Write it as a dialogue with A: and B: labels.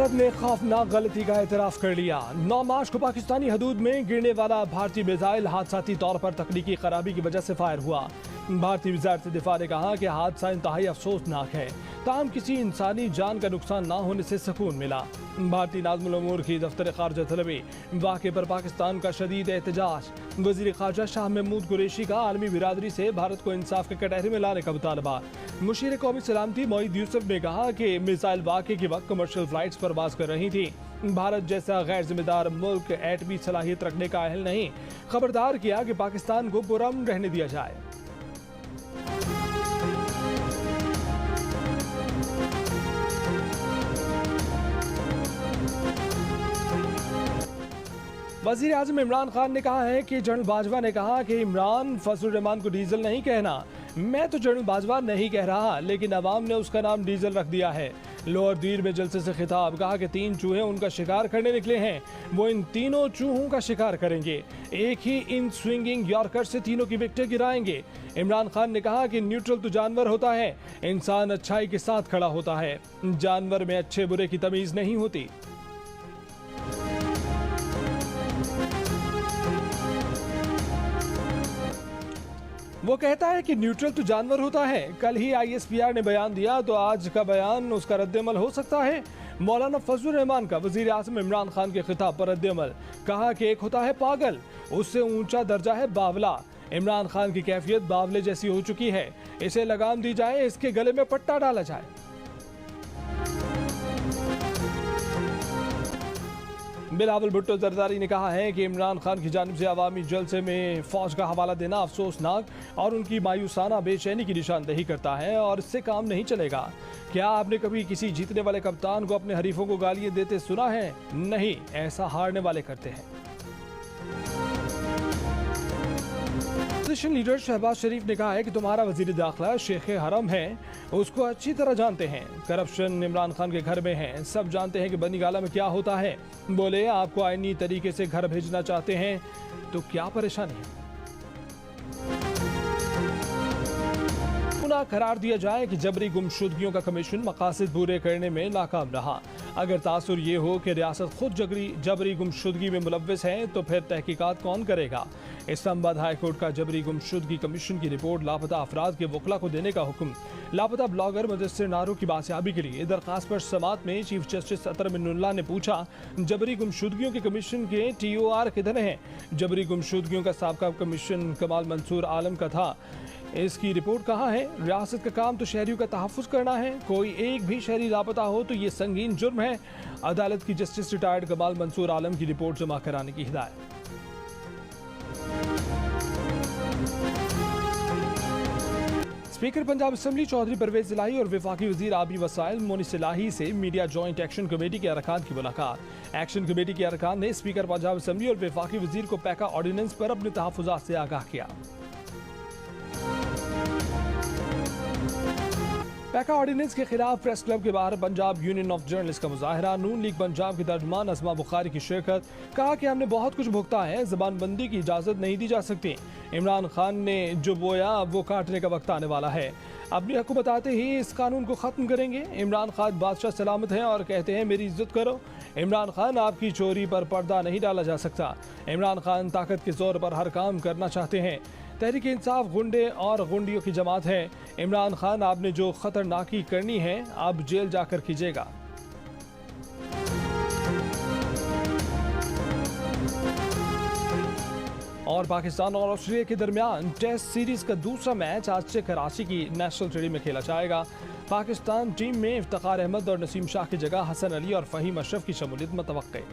A: भारत ने खौफनाक गलती का एतराफ कर लिया। 9 मार्च को पाकिस्तानी हदूद में गिरने वाला भारतीय मिसाइल हादसाती तौर पर तकनीकी खराबी की वजह से फायर हुआ। भारतीय वज़ारत दिफा ने कहा कि हादसा इंतहाई अफसोसनाक है, ताहम किसी इंसानी जान का नुकसान न होने से सुकून मिला। भारतीय नाज़िमुल उमूर की दफ्तर ख़ारजा तलबी वाक़े पर पाकिस्तान का शदीद एहतजाज। वज़ीर ख़ारजा शाह महमूद कुरैशी का आलमी बिरादरी से भारत को इंसाफ के कटहरे में लाने का मुतालबा। मुशीर कौमी सलामती मोईद यूसुफ ने कहा कि मिसाइल वाक़े के वक्त कमर्शियल फ्लाइट्स परवाज कर रही थी। भारत जैसा गैर जिम्मेदार मुल्क एटमी सलाहियत रखने का अहल नहीं। खबरदार किया कि पाकिस्तान को पुरअमन रहने दिया जाए। वज़ीर आज़म इमरान खान ने कहा है कि जनरल बाजवा ने कहा कि इमरान फजलुर रहमान को डीजल नहीं कहना। मैं तो जनरल बाजवा नहीं कह रहा, लेकिन अवाम ने उसका नाम डीजल रख दिया है। लोअर दीर में जलसे से खिताब, कहा कि 3 चूहे उनका शिकार करने निकले हैं, वो इन तीनों चूहों का शिकार करेंगे। एक ही इन स्विंगिंग यॉर्कर से तीनों की विकेटें गिराएंगे। इमरान खान ने कहा कि न्यूट्रल तो जानवर होता है, इंसान अच्छाई के साथ खड़ा होता है, जानवर में अच्छे बुरे की तमीज़ नहीं होती। वो कहता है कि न्यूट्रल तो जानवर होता है। कल ही ISPR ने बयान दिया तो आज का बयान उसका रद्द-ए-अमल हो सकता है। मौलाना फजलुर रहमान का वज़ीर आज़म इमरान खान के खिताब पर रद्द-ए-अमल, कहा कि एक होता है पागल, उससे ऊंचा दर्जा है बावला। इमरान खान की कैफियत बावले जैसी हो चुकी है, इसे लगाम दी जाए, इसके गले में पट्टा डाला जाए। बिलावल भुट्टो जरदारी ने कहा है कि इमरान खान की जानिब से अवामी जलसे में फौज का हवाला देना अफसोसनाक और उनकी मायूसाना बेचैनी की निशानदेही करता है और इससे काम नहीं चलेगा। क्या आपने कभी किसी जीतने वाले कप्तान को अपने हरीफों को गालियां देते सुना है? नहीं, ऐसा हारने वाले करते हैं। अपोजिशन लीडर शहबाज शरीफ ने कहा है कि तुम्हारा वजीर दाखिला शेख हरम है, उसको अच्छी तरह जानते हैं। करप्शन इमरान खान के घर में है, सब जानते हैं कि बनी गाला में क्या होता है। बोले आपको आईनी तरीके से घर भेजना चाहते हैं तो क्या परेशानी है? करार दिया जाए कि जबरी गुमशुदगियों का कमीशन मकासद पूरे करने में नाकाम रहा। अगर तासुर ये हो कि रियासत खुद जबरी गुमशुदगी में मुलव्विस है तो फिर तहकीकात कौन करेगा? इस्लामाबाद हाई कोर्ट का जबरी गुमशुदगी कमीशन की रिपोर्ट लापता अफराद के वकला को देने का हुक्म। लापता ब्लॉगर मुदस्सिर नारो की बासियाबी के लिए दरखास्त पर समात में चीफ जस्टिस अतर मिन्नुल्लाह ने पूछा, जबरी गुमशुदगियों के कमीशन के TOR किधर हैं? जबरी गुमशुदगियों का साबका कमीशन कमाल मंसूर आलम का था, इसकी रिपोर्ट कहाँ है? रियासत का काम तो शहरियों का तहफ़्फ़ुज़ करना है, कोई एक भी शहरी लापता हो तो ये संगीन जुर्म है। अदालत की जस्टिस रिटायर्ड कमाल मंसूर आलम की रिपोर्ट जमा कराने की हिदायत। स्पीकर पंजाब असम्बली चौधरी परवेज इलाही और वफाकी वजीर आबी वसाइल मोनिस इलाही से मीडिया जॉइंट एक्शन कमेटी के अरकान की मुलाकात। एक्शन कमेटी के अरकान ने स्पीकर पंजाब असम्बली और वफाकी वजीर को पैका ऑर्डिनेंस पर अपने तहफ़्फ़ुज़ात से आगाह किया। पैका ऑर्डिनेंस के खिलाफ प्रेस क्लब के बाहर पंजाब यूनियन ऑफ जर्नलिस्ट का मुजाहरा। नून लीग पंजाब की तर्जुमान असमा बुखारी की शिरकत। कहा कि हमने बहुत कुछ भुगता है, ज़बानबंदी की इजाज़त नहीं दी जा सकती। इमरान खान ने जो बोया वो काटने का वक्त आने वाला है। अपनी हुकूमत आते ही इस कानून को ख़त्म करेंगे। इमरान खान बादशाह सलामत हैं और कहते हैं मेरी इज्जत करो। इमरान खान आपकी चोरी पर पर्दा नहीं डाला जा सकता। इमरान खान ताकत के जोर पर हर काम करना चाहते हैं। तहरीक इंसाफ गुंडे और गुंडियों की जमात है। इमरान खान आपने जो खतरनाकी करनी है आप जेल जाकर कीजिएगा। और पाकिस्तान और ऑस्ट्रेलिया के दरमियान टेस्ट सीरीज का दूसरा मैच आज से कराची की नेशनल स्टेडियम में खेला जाएगा। पाकिस्तान टीम में इफ्तिखार अहमद और नसीम शाह की जगह हसन अली और फ़हीम अशरफ की शमूलियत मुतवक्के।